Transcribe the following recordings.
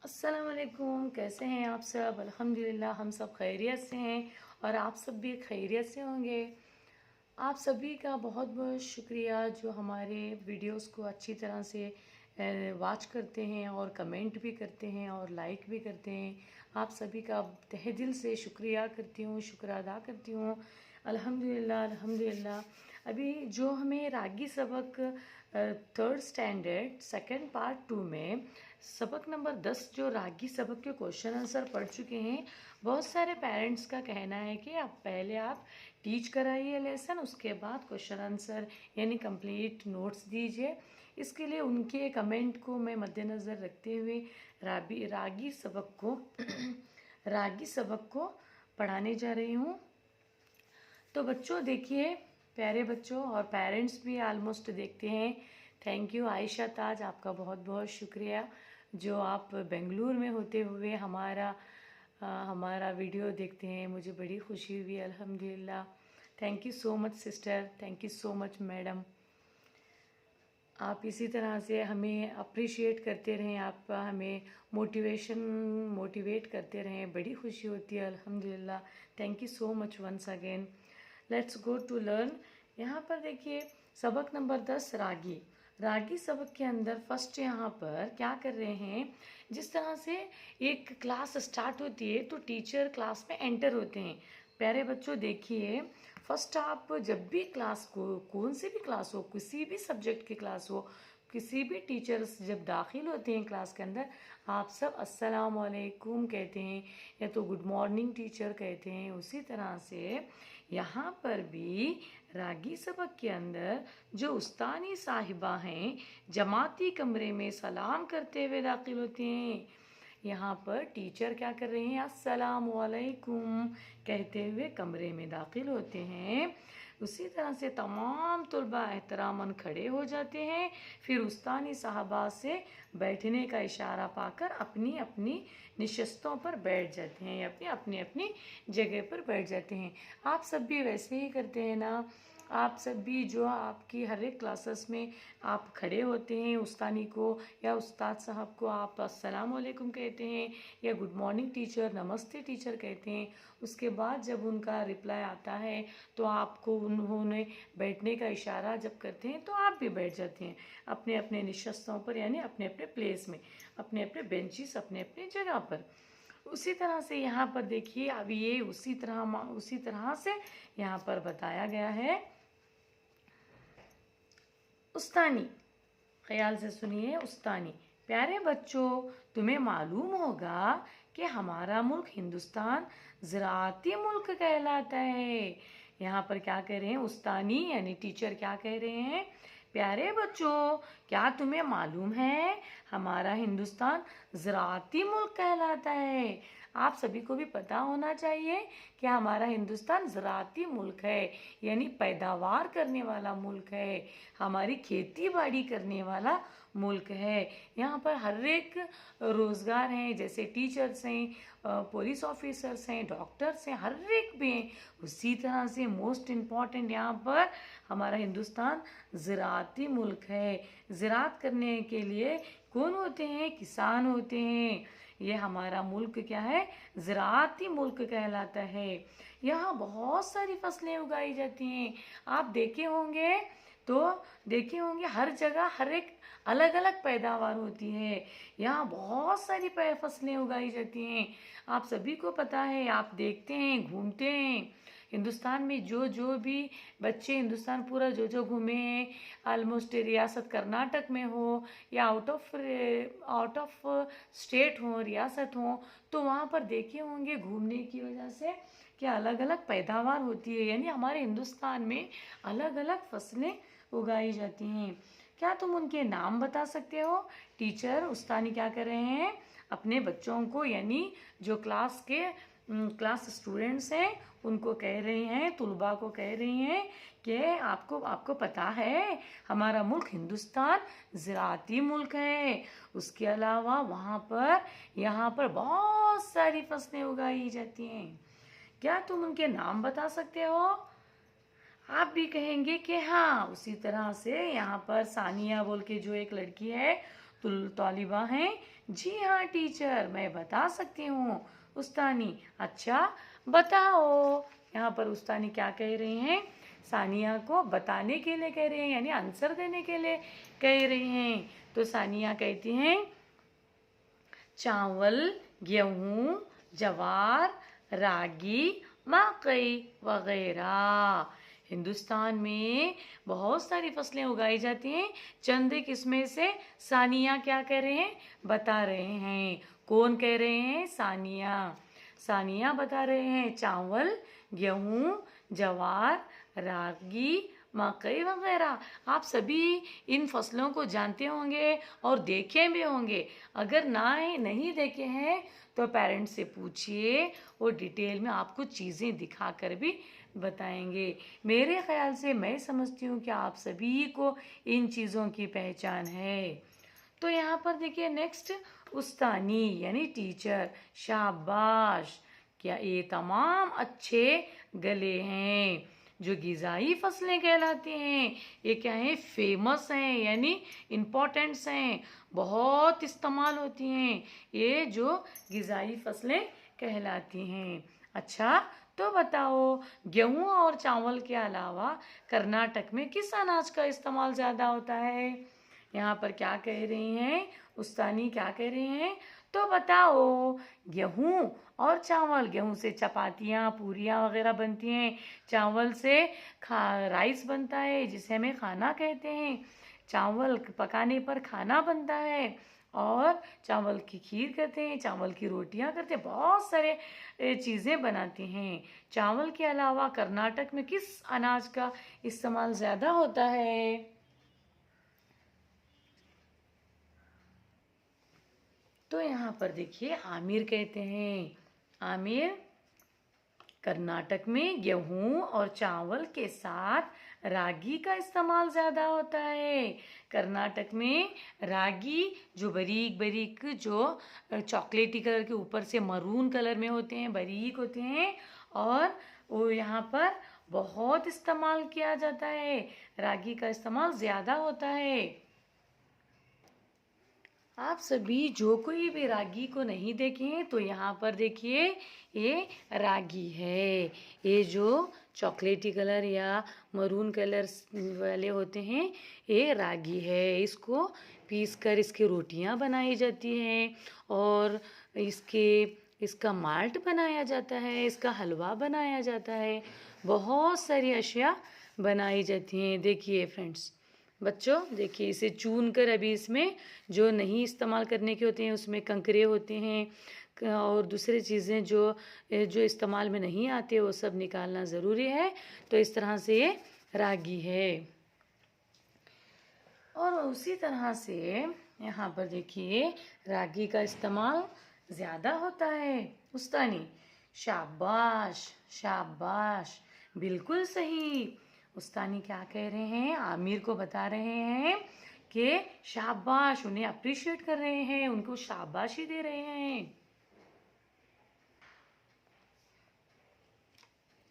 अस्सलाम वालेकुम। कैसे हैं आप सब? अल्हम्दुलिल्लाह हम सब खैरियत से हैं और आप सब भी खैरियत से होंगे। आप सभी का बहुत बहुत शुक्रिया जो हमारे वीडियोस को अच्छी तरह से वॉच करते हैं और कमेंट भी करते हैं और लाइक भी करते हैं। आप सभी का तहे दिल से शुक्रिया करती हूँ, शुक्र अदा करती हूँ। अल्हम्दुलिल्लाह अल्हम्दुलिल्लाह। अभी जो हमें रागी सबक थर्ड स्टैंडर्ड सेकंड पार्ट 2 में सबक नंबर 10 जो रागी सबक के क्वेश्चन आंसर पढ़ चुके हैं। बहुत सारे पेरेंट्स का कहना है कि आप टीच कराइए लेसन, उसके बाद क्वेश्चन आंसर यानी कंप्लीट नोट्स दीजिए। इसके लिए उनके कमेंट को मैं मद्देनज़र रखते हुए रागी सबक को रागी सबक को पढ़ाने जा रही हूँ। तो बच्चों देखिए, प्यारे बच्चों और पेरेंट्स भी ऑलमोस्ट देखते हैं। थैंक यू आयशा ताज, आपका बहुत बहुत शुक्रिया जो आप बेंगलुरु में होते हुए हमारा वीडियो देखते हैं। मुझे बड़ी खुशी हुई अल्हम्दुलिल्लाह। Thank you so much sister, thank you so much madam. आप इसी तरह से हमें अप्रिशिएट करते रहें, आप हमें मोटिवेट करते रहें, बड़ी खुशी होती है अल्हम्दुलिल्लाह। Thank you so much once again. Let's go to learn. यहाँ पर देखिए सबक नंबर 10 रागी सबक के अंदर फर्स्ट यहाँ पर क्या कर रहे हैं, जिस तरह से एक क्लास स्टार्ट होती है तो टीचर क्लास में एंटर होते हैं। प्यारे बच्चों देखिए, फर्स्ट आप जब भी क्लास को, कौन सी भी क्लास हो, किसी भी सब्जेक्ट की क्लास हो, किसी भी टीचर्स जब दाखिल होते हैं क्लास के अंदर, आप सब अस्सलाम वालेकुम कहते हैं या तो गुड मॉर्निंग टीचर कहते हैं। उसी तरह से यहाँ पर भी रागी सबक के अंदर जो उस्तानी साहिबा हैं जमाती कमरे में सलाम करते हुए दाखिल होते हैं। यहाँ पर टीचर क्या कर रहे हैं, अस्सलाम वालेकुम कहते हुए कमरे में दाखिल होते हैं। उसी तरह से तमाम तुलबा एहतरामन खड़े हो जाते हैं, फिर उस्तानी साहबा से बैठने का इशारा पाकर अपनी अपनी निशस्तों पर बैठ जाते हैं या अपनी अपनी जगह पर बैठ जाते हैं। आप सब भी वैसे ही करते हैं ना? आप सब भी जो आपकी हर एक क्लासेस में आप खड़े होते हैं, उस्तानी को या उस्ताद साहब को आप अस्सलाम वालेकुम कहते हैं या गुड मॉर्निंग टीचर, नमस्ते टीचर कहते हैं। उसके बाद जब उनका रिप्लाई आता है तो आपको उन्होंने बैठने का इशारा जब करते हैं तो आप भी बैठ जाते हैं अपने अपने निशस्तों पर, यानी अपने अपने प्लेस में, अपने अपने बेंचेस, अपने अपने जगह पर। उसी तरह से यहाँ पर देखिए, अब ये उसी तरह से यहाँ पर बताया गया है उस्तानी। ख्याल से सुनिए उस्तानी। प्यारे बच्चों, तुम्हें मालूम होगा कि हमारा मुल्क हिंदुस्तान ज़राअती मुल्क कहलाता है। यहाँ पर क्या कह रहे हैं, उस्तानी यानी टीचर क्या कह रहे हैं, प्यारे बच्चों क्या तुम्हें मालूम है हमारा हिंदुस्तान ज़राअती मुल्क कहलाता है। आप सभी को भी पता होना चाहिए कि हमारा हिंदुस्तान ज़राअती मुल्क है, यानी पैदावार करने वाला मुल्क है, हमारी खेती बाड़ी करने वाला मुल्क है। यहाँ पर हर एक रोज़गार हैं, जैसे टीचर्स हैं, पुलिस ऑफिसर्स हैं, डॉक्टर्स हैं, हर एक भी हैं। उसी तरह से मोस्ट इम्पॉर्टेंट यहाँ पर हमारा हिंदुस्तान ज़राअती मुल्क है। ज़राअत करने के लिए कौन होते हैं, किसान होते हैं। ये हमारा मुल्क क्या है, ज़राअती मुल्क कहलाता है। यहाँ बहुत सारी फसलें उगाई जाती हैं। आप देखे होंगे हर जगह हर एक अलग अलग पैदावार होती है। यहाँ बहुत सारी फसलें उगाई जाती हैं। आप सभी को पता है, आप देखते हैं, घूमते हैं हिंदुस्तान में, जो जो भी बच्चे हिंदुस्तान पूरा जो जो घूमे हैं, ऑलमोस्ट रियासत कर्नाटक में हो या आउट ऑफ स्टेट हो, रियासत हो, तो वहाँ पर देखे होंगे घूमने की वजह से कि अलग अलग पैदावार होती है, यानी हमारे हिंदुस्तान में अलग अलग फसलें उगाई जाती हैं। क्या तुम उनके नाम बता सकते हो? टीचर उस्तानी क्या कर रहे हैं, अपने बच्चों को यानी जो क्लास स्टूडेंट्स हैं उनको कह रही हैं, तुलबा को कह रही हैं कि आपको पता है हमारा मुल्क हिंदुस्तान ज़राअती मुल्क है। उसके अलावा यहाँ पर बहुत सारी फसलें उगाई जाती हैं। क्या तुम उनके नाम बता सकते हो? आप भी कहेंगे कि हाँ। उसी तरह से यहाँ पर सानिया बोल के जो एक लड़की है तालिबा हैं? जी हाँ टीचर, मैं बता सकती हूँ। उस्तानी, अच्छा बताओ। यहाँ पर उस्तानी क्या कह रही हैं? सानिया को बताने के लिए कह रहे हैं, यानी आंसर देने के लिए कह रही हैं। तो सानिया कहती हैं चावल, गेहूं, ज्वार, रागी, मकई वगैरह। हिंदुस्तान में बहुत सारी फसलें उगाई जाती हैं। चंद किस्में से सानिया क्या कह रहे हैं? बता रहे हैं। कौन कह रहे हैं? सानिया। सानिया बता रहे हैं चावल, गेहूं, ज्वार, रागी, मकई वगैरह। आप सभी इन फसलों को जानते होंगे और देखे भी होंगे। अगर नहीं देखे हैं तो पेरेंट्स से पूछिए, वो डिटेल में आपको चीज़ें दिखा कर भी बताएंगे। मेरे ख्याल से मैं समझती हूँ कि आप सभी को इन चीज़ों की पहचान है। तो यहाँ पर देखिए नेक्स्ट, उस्तानी यानी टीचर। शाबाश, क्या ये तमाम अच्छे गले हैं। जो गिजाई फसलें कहलाती हैं, ये क्या है? फेमस हैं, यानी इम्पोर्टेंट्स हैं, बहुत इस्तेमाल होती हैं। ये जो गिजाई फसलें कहलाती हैं। अच्छा, तो बताओ गेहूं और चावल के अलावा कर्नाटक में किस अनाज का इस्तेमाल ज़्यादा होता है? यहाँ पर क्या कह रही हैं? उस्तानी क्या कह रही हैं? तो बताओ। गेहूं और चावल, गेहूं से चपातियाँ, पूरियाँ वगैरह बनती हैं। चावल से राइस बनता है, जिसे हमें खाना कहते हैं। चावल पकाने पर खाना बनता है, और चावल की खीर करते हैं, चावल की रोटियां करते हैं, बहुत सारे चीज़ें बनाते हैं। चावल के अलावा कर्नाटक में किस अनाज का इस्तेमाल ज़्यादा होता है? तो यहाँ पर देखिए आमिर कहते हैं। आमिर, कर्नाटक में गेहूं और चावल के साथ रागी का इस्तेमाल ज़्यादा होता है। कर्नाटक में रागी जो बारीक बारीक, जो चॉकलेटी कलर के ऊपर से मरून कलर में होते हैं, बारीक होते हैं, और वो यहाँ पर बहुत इस्तेमाल किया जाता है। रागी का इस्तेमाल ज़्यादा होता है। आप सभी जो कोई भी रागी को नहीं देखे हैं तो यहाँ पर देखिए, ये रागी है। ये जो चॉकलेटी कलर या मरून कलर वाले होते हैं, ये रागी है। इसको पीस कर इसकी रोटियां बनाई जाती हैं, और इसका माल्ट बनाया जाता है, इसका हलवा बनाया जाता है, बहुत सारी अशिया बनाई जाती हैं। देखिए फ्रेंड्स, बच्चों देखिए, इसे चून कर अभी इसमें जो नहीं इस्तेमाल करने के होते हैं उसमें कंकरे होते हैं, और दूसरी चीज़ें जो जो इस्तेमाल में नहीं आते वो सब निकालना ज़रूरी है। तो इस तरह से ये रागी है। और उसी तरह से यहाँ पर देखिए रागी का इस्तेमाल ज़्यादा होता है। उस्तानी, शाबाश शाबाश, बिल्कुल सही। उस्तानी क्या कह रहे हैं? आमिर को बता रहे हैं कि शाबाश, उन्हें अप्रिशिएट कर रहे हैं, उनको शाबाशी दे रहे हैं।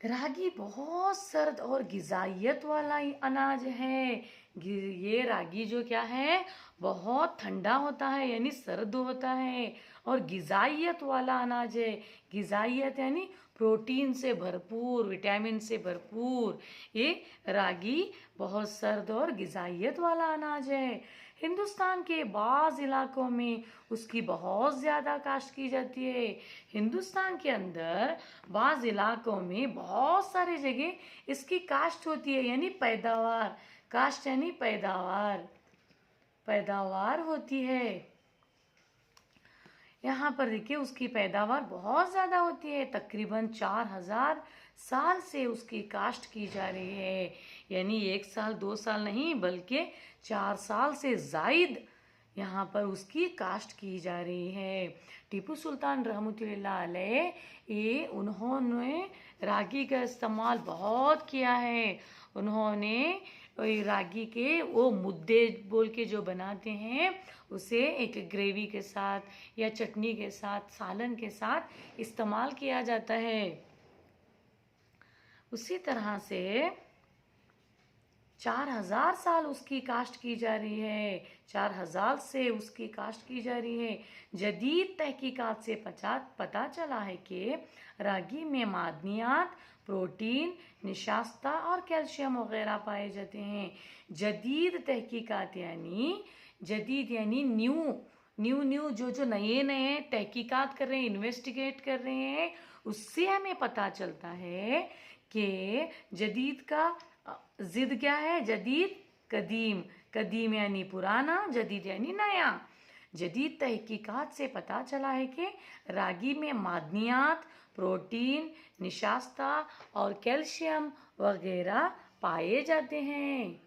रागी बहुत सर्द और गिजाइत वाला अनाज है। ये रागी जो क्या है, बहुत ठंडा होता है, यानी सर्द होता है, और गिजाइत वाला अनाज है। गिजाइत यानी प्रोटीन से भरपूर, विटामिन से भरपूर। ये रागी बहुत सर्द और गिजाइत वाला अनाज है। हिंदुस्तान के बाज़ इलाकों में उसकी बहुत ज़्यादा काश्त की जाती है। हिंदुस्तान के अंदर बाज़ इलाकों में बहुत सारी जगह इसकी काश्त होती है, यानी पैदावार। काश्त यानी पैदावार, पैदावार होती है। यहाँ पर देखिए उसकी पैदावार बहुत ज़्यादा होती है। तकरीबन 4000 साल से उसकी काश्त की जा रही है, यानी 1 साल 2 साल नहीं, बल्कि 4 साल से ज़ायद यहाँ पर उसकी काश्त की जा रही है। टीपू सुल्तान रहमतुल्लाह अलैह, ये उन्होंने रागी का इस्तेमाल बहुत किया है। उन्होंने रागी के वो मुद्दे बोल के जो बनाते हैं, उसे एक ग्रेवी के साथ या चटनी के साथ, सालन के साथ इस्तेमाल किया जाता है। उसी तरह से 4000 साल उसकी काश्त की जा रही है, 4000 से उसकी काश्त की जा रही है। जदीद तहकीकात से पता चला है कि रागी में मादनियात, प्रोटीन, निशास्ता और कैल्शियम वगैरह पाए जाते हैं। जदीद तहकीकात यानी जदीद यानी न्यू न्यू न्यू जो जो नए नए तहकीकात कर रहे हैं, इन्वेस्टिगेट कर रहे हैं, उससे हमें पता चलता है कि जदीद का जिद क्या है? जदीद कदीम, कदीम यानी पुराना, जदीद यानी नया। जदीद तहकीकात से पता चला है कि रागी में मादनियात, प्रोटीन, निशास्ता और कैल्शियम वगैरह पाए जाते हैं।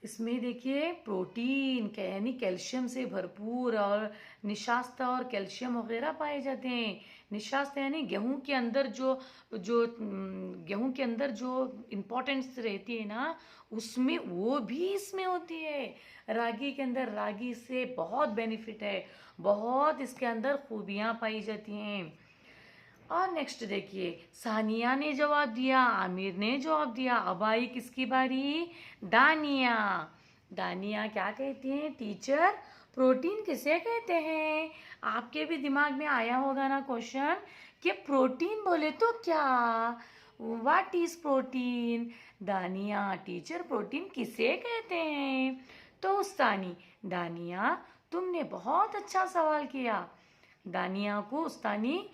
इसमें देखिए प्रोटीन यानी कैल्शियम से भरपूर और निशास्ता और कैल्शियम वगैरह पाए जाते हैं। निशास्ता यानी गेहूं के अंदर जो जो गेहूं के अंदर जो इम्पोर्टेंस रहती है ना, उसमें वो भी इसमें होती है। रागी के अंदर, रागी से बहुत बेनिफिट है, बहुत इसके अंदर खूबियां पाई जाती हैं। और नेक्स्ट देखिए, सानिया ने जवाब दिया, आमिर ने जवाब दिया। अब आई किसकी बारी? दानिया। दानिया क्या कहती हैं? टीचर, प्रोटीन किसे कहते हैं? आपके भी दिमाग में आया होगा ना क्वेश्चन कि प्रोटीन बोले तो क्या, व्हाट इज प्रोटीन? दानिया, टीचर प्रोटीन किसे कहते हैं? तो उस्तानी, दानिया तुमने बहुत अच्छा सवाल किया। दानिया को उस्तानी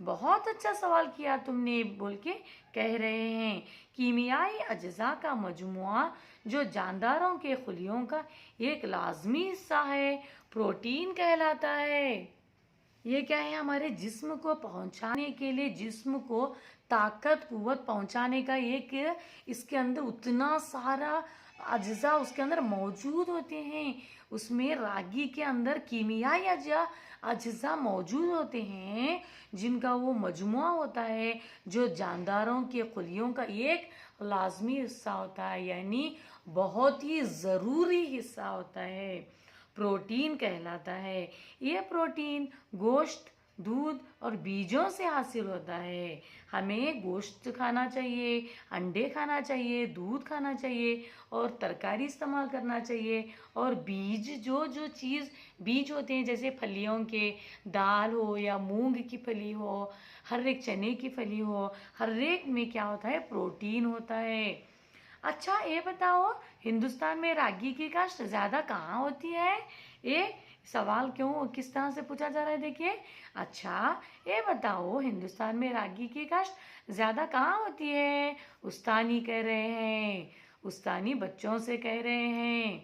बहुत अच्छा सवाल किया तुमने बोल के कह रहे हैं। कीमियाई अज्जा का मजमुआ जो जानदारों के खुलियों का एक लाजमी हिस्सा है, प्रोटीन कहलाता है। ये क्या है? हमारे जिस्म को पहुंचाने के लिए, जिस्म को ताकत कुव्वत पहुंचाने का एक, इसके अंदर उतना सारा अज्जा उसके अंदर मौजूद होते हैं। उसमें रागी के अंदर कीमियाई अज्जा मौजूद होते हैं, जिनका वो मजमुआ होता है, जो जानदारों के खुलियों का एक लाजमी हिस्सा होता है, यानी बहुत ही ज़रूरी हिस्सा होता है, प्रोटीन कहलाता है। ये प्रोटीन गोश्त, दूध और बीजों से हासिल होता है। हमें गोश्त खाना चाहिए, अंडे खाना चाहिए, दूध खाना चाहिए और तरकारी इस्तेमाल करना चाहिए। और बीज, जो जो चीज़ बीज होते हैं, जैसे फलियों के, दाल हो या मूंग की फली हो, हर एक चने की फली हो, हर एक में क्या होता है? प्रोटीन होता है। अच्छा ये बताओ, हिंदुस्तान में रागी की काश्त ज़्यादा कहाँ होती है? ये सवाल क्यों, किस तरह से पूछा जा रहा है देखिए। अच्छा ये बताओ, हिंदुस्तान में रागी की काश्त ज़्यादा कहाँ होती है? उस्तानी कह रहे हैं, उस्तानी बच्चों से कह रहे हैं।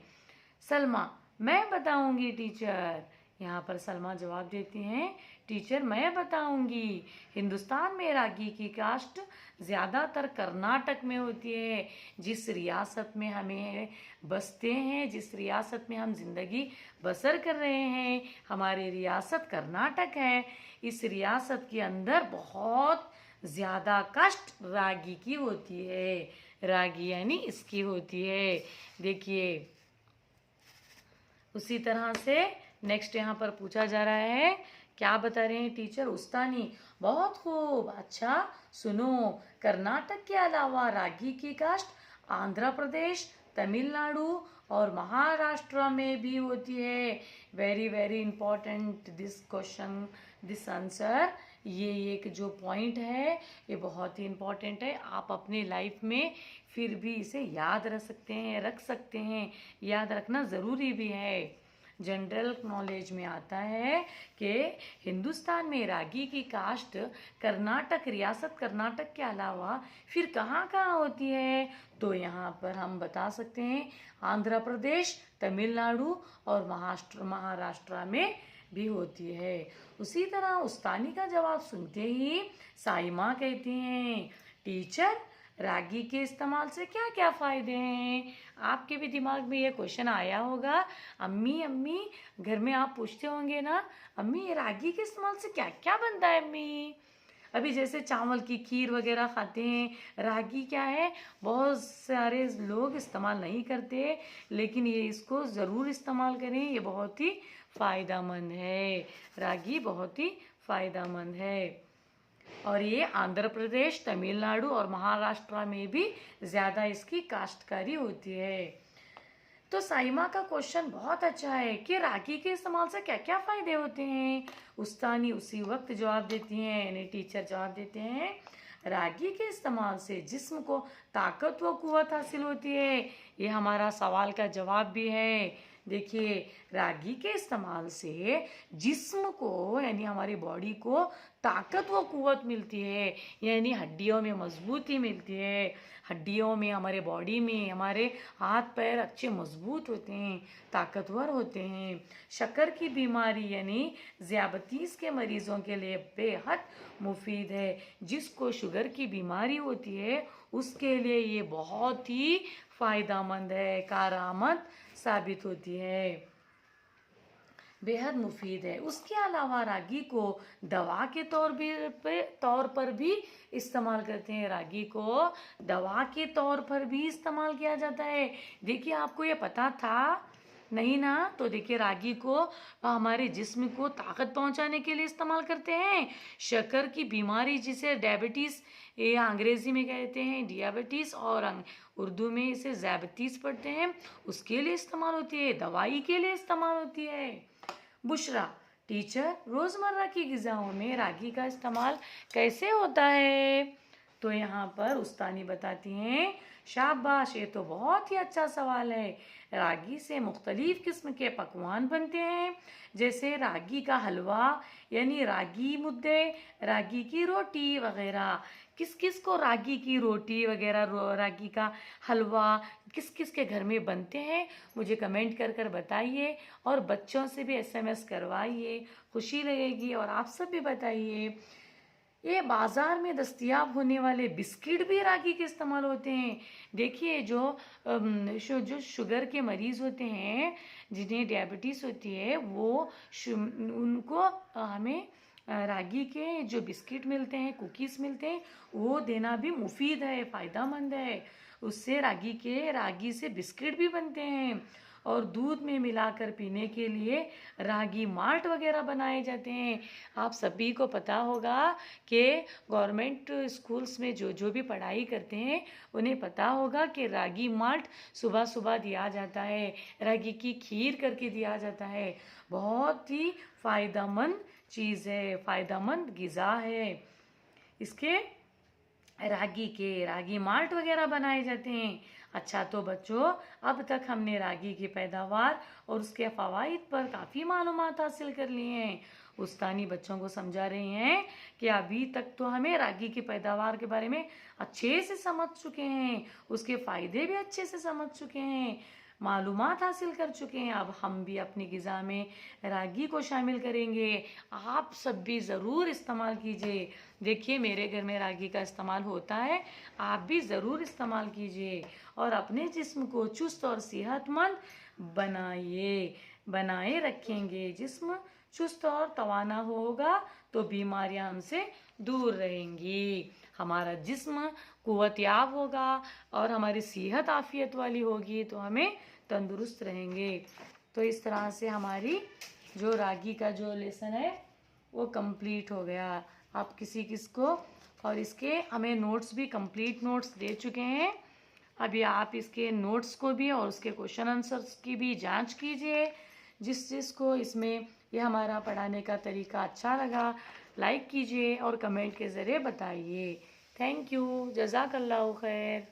सलमा, मैं बताऊंगी टीचर। यहाँ पर सलमा जवाब देती हैं, टीचर मैं बताऊंगी। हिंदुस्तान में रागी की काश्त ज़्यादातर कर्नाटक में होती है। जिस रियासत में हमें बसते हैं, जिस रियासत में हम जिंदगी बसर कर रहे हैं, हमारी रियासत कर्नाटक है। इस रियासत के अंदर बहुत ज़्यादा काश्त रागी की होती है। रागी यानी इसकी होती है। देखिए उसी तरह से नेक्स्ट यहाँ पर पूछा जा रहा है, क्या बता रहे हैं टीचर? उस्तानी, बहुत खूब। अच्छा सुनो, कर्नाटक के अलावा रागी की काश्त आंध्र प्रदेश, तमिलनाडु और महाराष्ट्र में भी होती है। Very very important this question, this answer. ये एक जो पॉइंट है ये बहुत ही इम्पॉर्टेंट है। आप अपने लाइफ में फिर भी इसे याद रख सकते हैं, रख सकते हैं, याद रखना ज़रूरी भी है। जनरल नॉलेज में आता है कि हिंदुस्तान में रागी की काश्त कर्नाटक, रियासत कर्नाटक के अलावा फिर कहाँ कहाँ होती है? तो यहाँ पर हम बता सकते हैं आंध्र प्रदेश, तमिलनाडु और महाराष्ट्र में भी होती है। उसी तरह उस्तानी का जवाब सुनते ही साइमा कहती हैं, टीचर रागी के इस्तेमाल से क्या क्या फ़ायदे हैं? आपके भी दिमाग में ये क्वेश्चन आया होगा। अम्मी अम्मी घर में आप पूछते होंगे ना, अम्मी ये रागी के इस्तेमाल से क्या क्या बनता है अम्मी? अभी जैसे चावल की खीर वगैरह खाते हैं, रागी क्या है, बहुत सारे लोग इस्तेमाल नहीं करते, लेकिन ये इसको ज़रूर इस्तेमाल करें, ये बहुत ही फ़ायदेमंद है। रागी बहुत ही फ़ायदेमंद है। और ये आंध्र प्रदेश, तमिलनाडु और महाराष्ट्र में भी ज़्यादा इसकी काश्तकारी होती है। तो साइमा का क्वेश्चन बहुत अच्छा है कि रागी के इस्तेमाल से क्या क्या फ़ायदे होते हैं। उस्तानी उसी वक्त जवाब देती हैं, यानी टीचर जवाब देते हैं, रागी के इस्तेमाल से जिस्म को ताकत व कुव्वत हासिल होती है। ये हमारा सवाल का जवाब भी है। देखिए, रागी के इस्तेमाल से जिस्म को यानी हमारी बॉडी को ताकत व कुव्वत मिलती है, यानी हड्डियों में मजबूती मिलती है। हड्डियों में, हमारे बॉडी में हमारे हाथ पैर अच्छे मजबूत होते हैं, ताकतवर होते हैं। शक्कर की बीमारी यानी ज़ियाबतीस के मरीजों के लिए बेहद मुफीद है। जिसको शुगर की बीमारी होती है उसके लिए ये बहुत ही फ़ायदेमंद है, कारआमद साबित होती है, बेहद मुफीद है। उसके अलावा रागी को दवा के तौर पर भी इस्तेमाल करते हैं। रागी को दवा के तौर पर भी इस्तेमाल किया जाता है। देखिए, आपको ये पता था नहीं ना? तो देखिए, रागी को हमारे जिस्म को ताकत पहुंचाने के लिए इस्तेमाल करते हैं। शक्कर की बीमारी जिसे डायबिटीज़, ये अंग्रेजी में कहते हैं डियाबिटीज़ और उर्दू में इसे ज़ैबतीस पढ़ते हैं, उसके लिए इस्तेमाल होती है, दवाई के लिए इस्तेमाल होती है। बुशरा, टीचर, रोज़मर्रा की ग़िज़ाओं में रागी का इस्तेमाल कैसे होता है? तो यहाँ पर उस्तानी बताती हैं, शाबाश, ये तो बहुत ही अच्छा सवाल है। रागी से मुख्तलिफ किस्म के पकवान बनते हैं, जैसे रागी का हलवा यानी रागी मुद्दे, रागी की रोटी वगैरह। किस किस को रागी की रोटी वगैरह, रागी का हलवा किस किस के घर में बनते हैं, मुझे कमेंट कर कर बताइए, और बच्चों से भी एसएमएस करवाइए, खुशी लगेगी। और आप सब भी बताइए। ये बाज़ार में दस्तयाब होने वाले बिस्किट भी रागी के इस्तेमाल होते हैं। देखिए, जो शुगर के मरीज़ होते हैं, जिन्हें डायबिटीज़ होती है, वो उनको हमें रागी के जो बिस्किट मिलते हैं, कुकीज़ मिलते हैं, वो देना भी मुफीद है, फ़ायदेमंद है। उससे रागी से बिस्किट भी बनते हैं। और दूध में मिलाकर पीने के लिए रागी माल्ट वगैरह बनाए जाते हैं। आप सभी को पता होगा कि गवर्नमेंट स्कूल्स में जो जो भी पढ़ाई करते हैं उन्हें पता होगा कि रागी माल्ट सुबह सुबह दिया जाता है, रागी की खीर करके दिया जाता है। बहुत ही फ़ायदेमंद चीज़ है, फ़ायदेमंद ग़िज़ा है। इसके रागी माल्ट वगैरह बनाए जाते हैं। अच्छा, तो बच्चों, अब तक हमने रागी की पैदावार और उसके फ़वाइद पर काफ़ी मालूमात हासिल कर लिए हैं। उस्तानी बच्चों को समझा रहे हैं कि अभी तक तो हमें रागी की पैदावार के बारे में अच्छे से समझ चुके हैं, उसके फ़ायदे भी अच्छे से समझ चुके हैं, मालूमात हासिल कर चुके हैं। अब हम भी अपनी ग़िज़ा में रागी को शामिल करेंगे। आप सब भी ज़रूर इस्तेमाल कीजिए। देखिए, मेरे घर में रागी का इस्तेमाल होता है, आप भी ज़रूर इस्तेमाल कीजिए और अपने जिस्म को चुस्त और सेहतमंद बनाए रखेंगे। जिस्म चुस्त और तवाना होगा तो बीमारियां हमसे दूर रहेंगी, हमारा जिस्म कुव्वतयाब होगा और हमारी सेहत आफियत वाली होगी, तो हमें तंदुरुस्त रहेंगे। तो इस तरह से हमारी जो रागी का जो लेसन है वो कंप्लीट हो गया। आप किस को, और इसके हमें नोट्स भी, कंप्लीट नोट्स दे चुके हैं। अभी आप इसके नोट्स को भी और उसके क्वेश्चन आंसर्स की भी जांच कीजिए। जिसको इसमें ये हमारा पढ़ाने का तरीका अच्छा लगा, लाइक कीजिए और कमेंट के ज़रिए बताइए। थैंक यू, जज़ाकल्लाहु खैर।